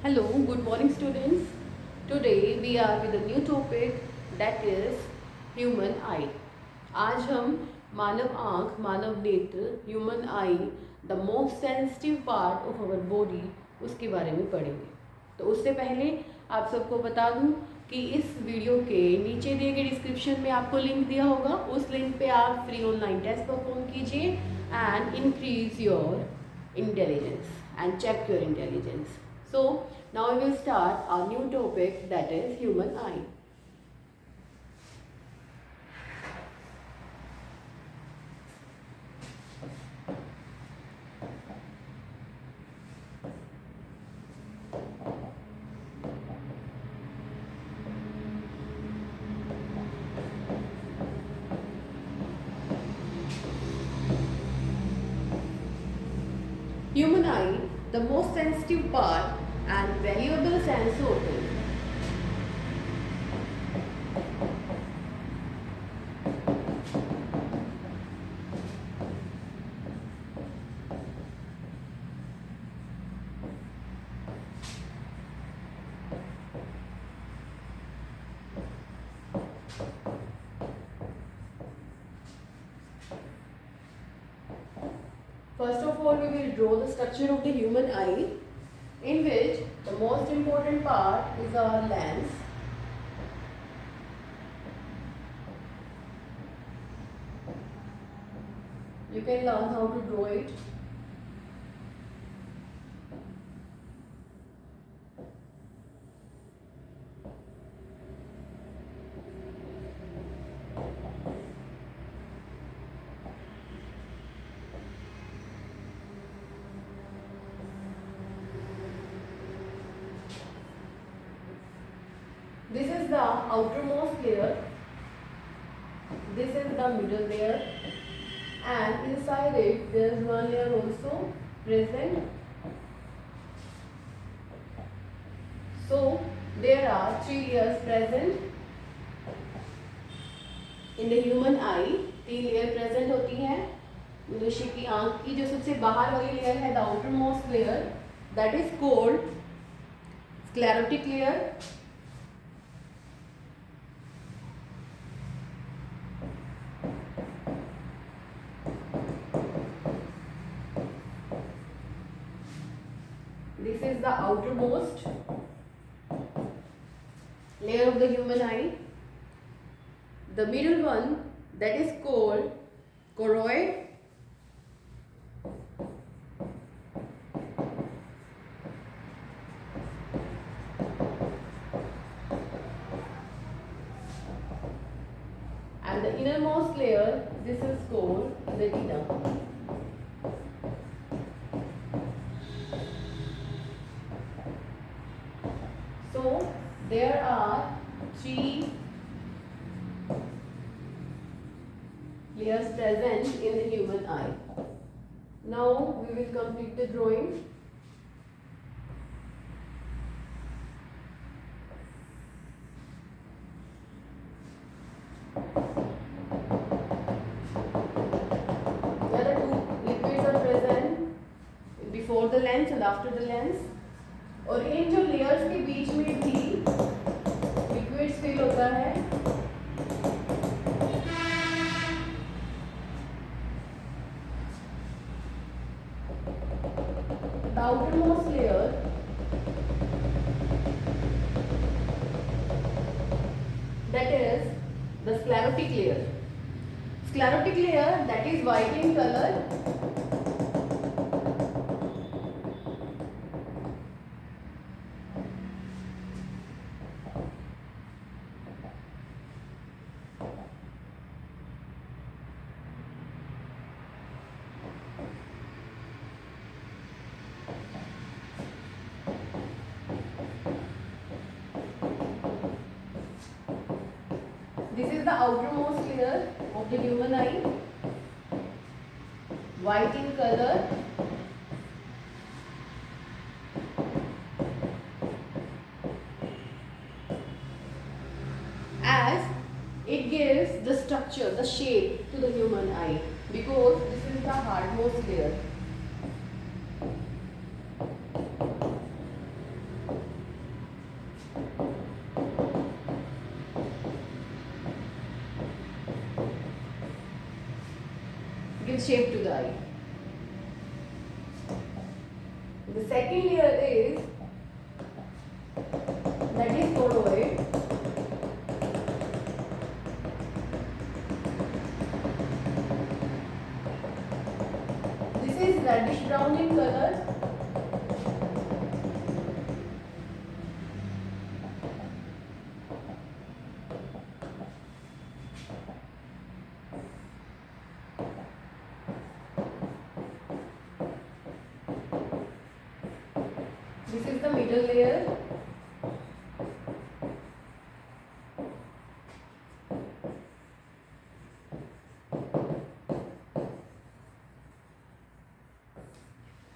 Hello, good morning students. Today we are with a new topic that is human eye. आज हम मानव आँख, मानव नेत्र, human eye, the most sensitive part of our body, उसके बारे में पढ़ेंगे। तो उससे पहले आप सबको बता दूं कि इस वीडियो के नीचे दिए गए डिस्क्रिप्शन में आपको लिंक दिया होगा, उस लिंक पे आप फ्री ऑनलाइन टेस्ट परफॉर्म कीजिए and increase your intelligence and check your intelligence. So now we will start our new topic, that is human eye. Human eye, the most sensitive part and valuable sense organ. First of all, we will draw the structure of the human eye, in which the most important part is our lens. You can learn how to draw it. This is the outermost layer, this is the middle layer, and inside it there is one layer also present. So there are three layers present in the human eye. तीन layer present होती हैं मनुष्य की आंख की। जो सबसे बाहर वाली लेयर है, the outermost layer, that is called sclerotic layer. This is the outermost layer of the human eye. The middle one, that is called choroid. And the innermost layer, this is called retina. So there are three layers present in the human eye. Now we will complete the drawing. There are two liquids are present before the lens and after the lens. और इन जो layers के बीच में भी liquids fill होता है। The outermost layer, that is the sclerotic layer. Sclerotic layer, that is white in color. This is the outermost layer of the human eye, white in color. As it gives the structure, the shape to the human eye, because this is the hardmost layer. gives shape to the eye. The second layer is that is choroid. This is reddish brown in color. This is the middle layer.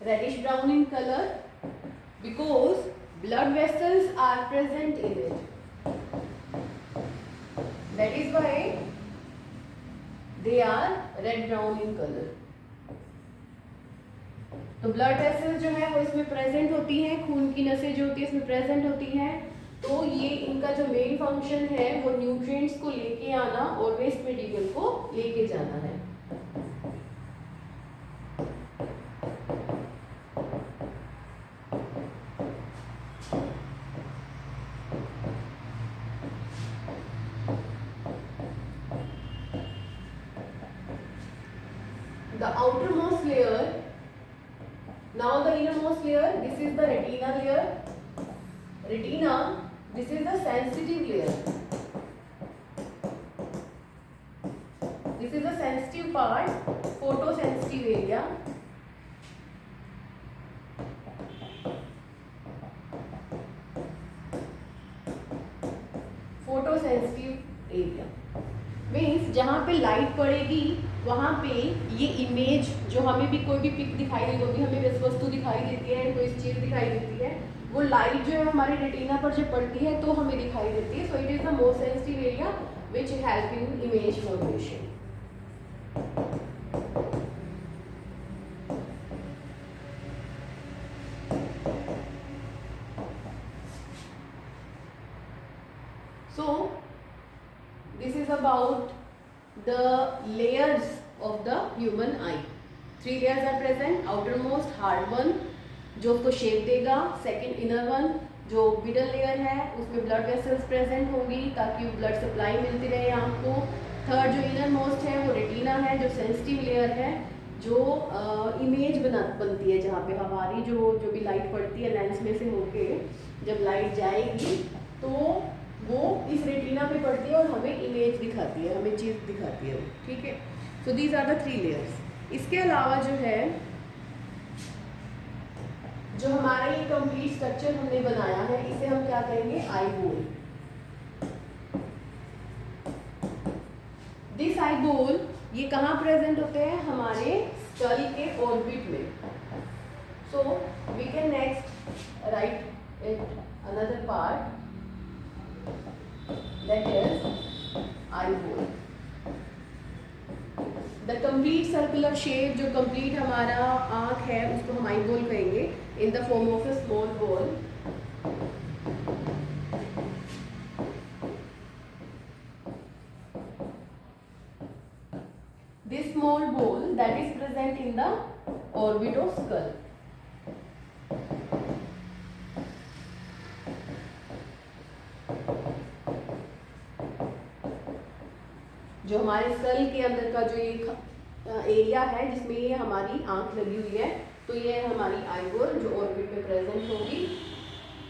Reddish brown in color because blood vessels are present in it. That is why they are red brown in color. तो blood vessels जो है वो इसमें present होती हैं, खून की नसें जो होती है इसमें प्रेजेंट होती हैं। तो ये इनका जो मेन फंक्शन है वो न्यूट्रिएंट्स को लेके आना और वेस्ट मटेरियल को लेके जाना है। The outermost layer, now the innermost layer, this is the retina layer. Retina, this is the sensitive layer. This is the sensitive part, photosensitive area. Photosensitive area means जहाँ पे लाइट पड़ेगी वहाँ पे ये इमेज जो हमें भी कोई भी पिक दिखाई दे, कोई भी हमें वस्तु दिखाई देती है, कोई चीज़ दिखाई देती है, वो लाइट जो है हमारे रेटिना पर जब पड़ती है तो हमें दिखाई देती है। So it is the most sensitive area which help in image formation. So this is about the layers of the human eye. 3 layers are present. Outermost hard one जो उसको शेप देगा, सेकंड इनर वन जो middle layer है उसमें blood vessels present होंगी ताकि blood supply मिलती रहे आँख को। थर्ड जो इनर मोस्ट है वो रेटिना है जो सेंसिटिव लेयर है, जो इमेज बनती है जहाँ पे हमारी जो भी लाइट पड़ती है लेंस में से होके जब लाइट जाएगी तो वो इस रेटिना पे पड़ती है और हमें इमेज दिखाती है, हमें चीज़ दिखाती है वो। ठीक है, so these are the 3 layers. इसके अलावा जो है जो हमारा ये कंप्लीट स्ट्रक्चर हमने बनाया है इसे हम क्या कहेंगे, आई बोल। दिस आई बोल ये कहाँ प्रेजेंट होते हैं, हमारे स्कल के ऑर्बिट में। So we can next write it another part that is eyeball. The complete circular shape जो complete हमारा आँख है उसको हम eyeball कहेंगे in the form of a small ball. This small ball that is present in the orbit of skull. जो हमारे school के अंदर का जो ये एरिया है जिसमें ये हमारी आंख लगी हुई है, तो ये हमारी आईबॉल जो ऑर्बिट में प्रेजेंट होगी।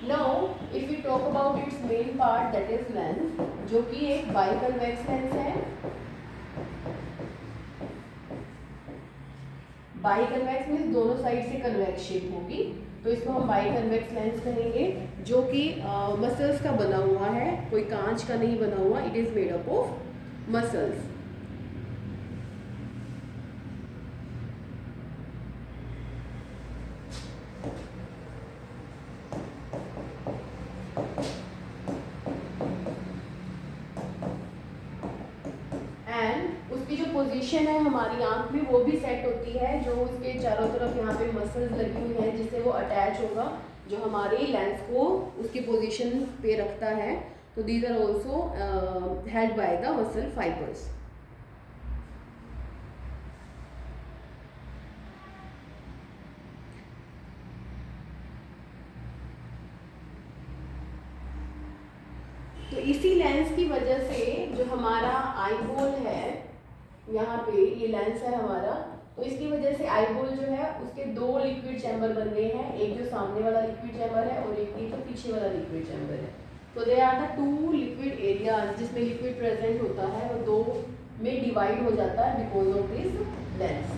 Now if you talk about it's main part that is lens, जो कि एक बाइकन्वेक्स लेंस है। बाइकन्वेक्स मीन्स दोनों साइड से कन्वेक्स शेप होगी, तो इसको हम बाइकन्वेक्स लेंस कहेंगे, जो कि मसल्स का बना हुआ है, कोई कांच का नहीं बना हुआ। It is made up of muscles. And उसकी जो पोजीशन है हमारी आंख में वो भी सेट होती है, जो उसके चारों तरफ यहाँ पे मसल्स लगी हुई हैं जिससे वो अटैच होगा, जो हमारे लेंस को उसकी पोजीशन पे रखता है। तो these are also held by the muscle fibers. इसी लेंस की वजह से जो हमारा आई बॉल है, यहाँ पे ये लेंस है हमारा, तो इसकी वजह से आई बॉल जो है उसके दो लिक्विड चैम्बर बन गए हैं, एक जो सामने वाला लिक्विड चैम्बर है और एक जो पीछे वाला लिक्विड चैम्बर है। तो they are the two liquid areas जिसमें लिक्विड प्रेजेंट होता है, वो दो में डिवाइड हो जाता है because of this lens.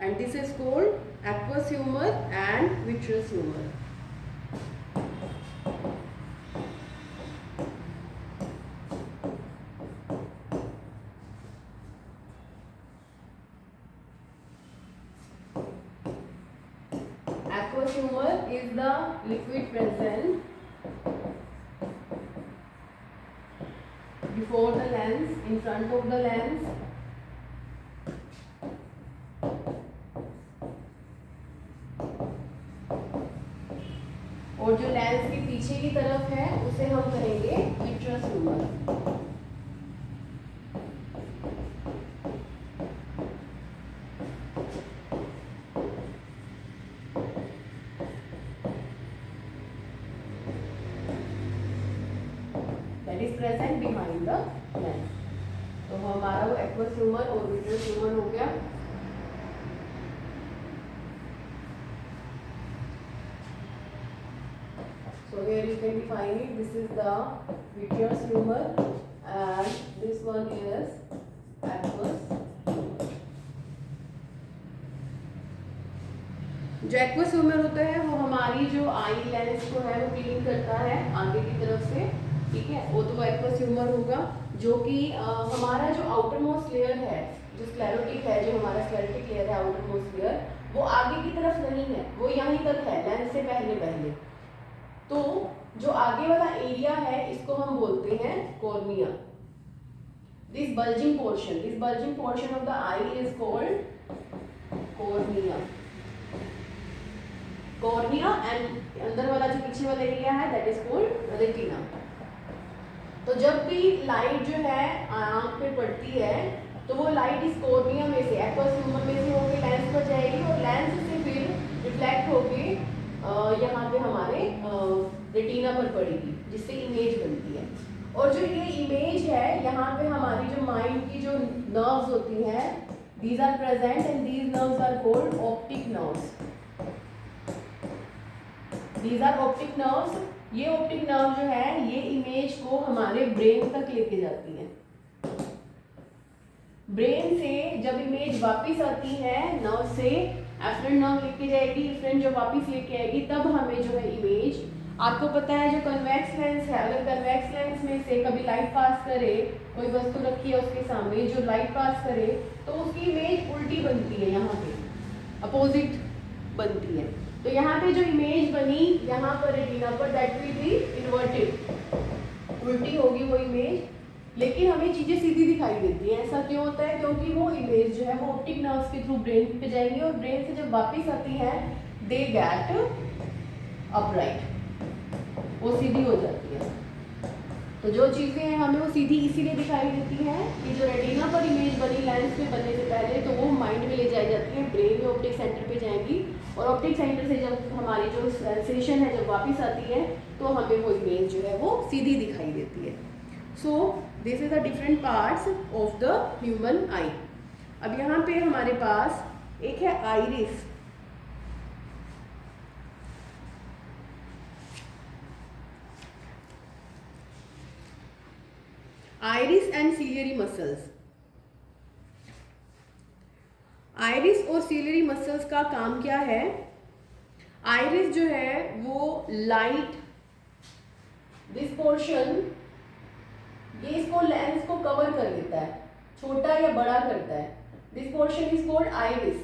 And this is called aqueous humor and vitreous humor. Aqueous humor is the liquid present before the lens, in front of the lens, और जो लेंस के पीछे की तरफ है उसे हम कहेंगे vitreous humour. That is present behind the lens. तो हमारा वो एक्वस ह्यूमर और विट्रस ह्यूमर हो गया। So here you can define it. This is the vitreous humor and this one is aqueous humor. जो एक्वस ह्यूमर होता है वो हमारी जो आई लेंस को है वो क्लीन करता है आगे की तरफ से, ठीक है, वो तो एक्वस ह्यूमर होगा। जो कि हमारा जो आउटर मोस्ट लेयर है, जो स्क्लेरोटिक है, जो हमारा स्क्लेरोटिक लेयर है आउटर मोस्ट लेयर, वो आगे की तरफ नहीं है, वो यहीं तक है लेंस से पहले। तो जो आगे वाला एरिया है इसको हम बोलते हैं cornea. This bulging portion of the I is called cornea. And अंदर वाला जो पीछे वाला एरिया है दैट इज कॉल्ड रेटिना। तो जब भी लाइट जो है आंख पे पड़ती है तो वो लाइट इस कॉर्निया में से, एक्वस ह्यूमर में से होकर लेंस पर जाएगी और लेंस से फिर रिफ्लेक्ट होके यहाँ पे हमारे रेटिना पर पड़ेगी, जिससे इमेज बनती है। और जो ये इमेज है यहाँ पे हमारी जो माइंड की जो नर्व्स होती हैं, these are present and these nerves are called optic nerves. These are optic nerves. ये ऑप्टिक नर्व जो है ये इमेज को हमारे ब्रेन तक लेके जाती है। ब्रेन से जब इमेज वापस आती है नर्व से, एफरेंट नर्व लेके जाएगी, एफरेंट जब वापस लेके आएगी तब हमें जो है इमेज, आपको पता है जो कन्वेक्स लेंस है, अगर कन्वेक्स लेंस में से कभी लाइट पास करे, कोई वस्तु रखी है उसके सामने, जो लाइट पास करे तो उसकी इमेज उल्टी बनती है, यहाँ पे अपोजिट बनती है। तो यहाँ पे जो इमेज बनी यहाँ पर रेटिना पर, दैट विल बी इन्वर्टेड, उल्टी होगी वो इमेज, लेकिन हमें चीजें सीधी दिखाई देती हैं। ऐसा क्यों होता है? क्योंकि वो इमेज जो है वो ऑप्टिक नर्व्स के थ्रू ब्रेन पे जाएंगी और ब्रेन से जब वापस आती है दे गेट अपराइट, वो सीधी हो जाती है। तो जो चीजें हैं हमें वो सीधी इसीलिए दिखाई देती हैं कि जो रेटिना पर इमेज बनी लेंस में बनने से पहले, तो वो माइंड में ले जाई जाती है, ब्रेन में ऑप्टिक सेंटर पे जाएंगी और ऑप्टिक सेंटर से जब हमारी जो सेंसेशन है जब वापस आती है तो हमें वो इमेज जो है वो सीधी दिखाई देती है। So this is the different parts of the human आई। अब यहाँ पे हमारे पास एक है iris. Iris and ciliary muscles. Iris और सीलियरी मसल्स का काम क्या है? आइरिस जो है वो लाइट, दिस पोर्शन, ये इसको लेंस को कवर कर लेता है, छोटा या बड़ा करता है। This portion is called iris.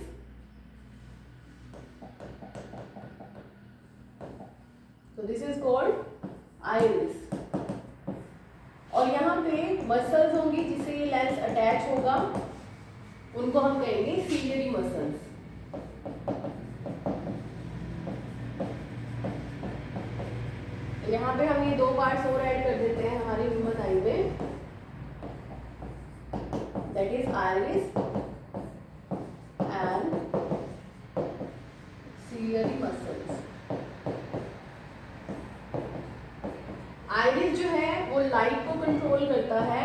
तो दिस इज कॉल्ड आइरिस। और यहाँ पे मसल्स होंगी जिससे ये लेंस अटैच होगा, उनको हम कहेंगे सीलियरी मसल्स। यहाँ पे हम ये दो पार्ट्स और ऐड कर देते हैं हमारे ह्यूमन आई में, that is iris and control करता है,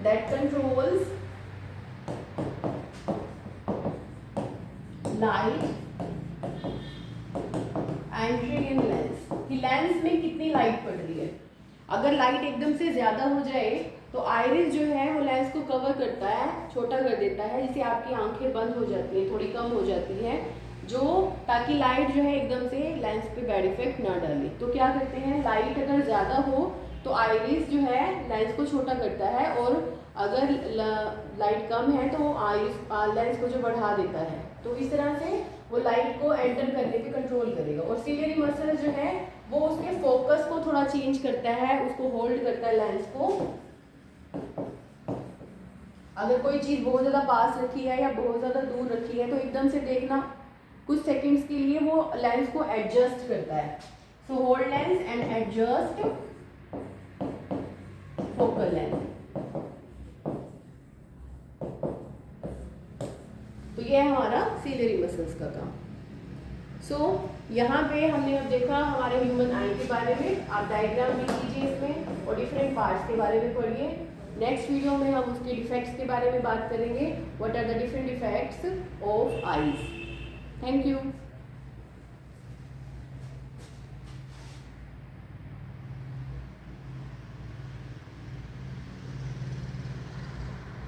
that controls light entry in lens, कि लेंस में कितनी लाइट पड़ रही है। अगर लाइट एकदम से ज़्यादा हो जाए तो आइरिस जो है वो लेंस को कवर करता है, छोटा कर देता है, जिससे आपकी आंखें बंद हो जाती हैं, थोड़ी कम हो जाती हैं, जो ताकि लाइट जो है एकदम से लेंस पे बैड इफेक्ट ना डाले। तो क्या करते हैं, लाइट अगर ज़्यादा हो तो आइरिस जो है लेंस को छोटा करता है, और अगर लाइट कम है तो आइरिस लेंस को जो बढ़ा देता है। तो इस तरह से वो लाइट को एंटर करने पे कंट्रोल करेगा। और सिलियरी मसल जो है वो उसके फोकस को थोड़ा चेंज करता है, उसको होल्ड करता है लेंस को। अगर कोई चीज़ बहुत ज़्यादा पास रखी है या बहुत ज़्यादा दूर रखी है तो एकदम से देखना, कुछ सेकंड्स के लिए वो लेंस को एडजस्ट करता है। So hold lens and adjust focal length. तो ये है हमारा सिलियरी मसल्स का काम। यहाँ पे हमने अब देखा हमारे ह्यूमन आई के बारे में। आप डायग्राम भी कीजिए इसमें और डिफरेंट पार्ट्स के बारे में पढ़िए। नेक्स्ट वीडियो में हम उसके डिफेक्ट्स के बारे में बात करेंगे। What are the different effects of eyes. Thank you.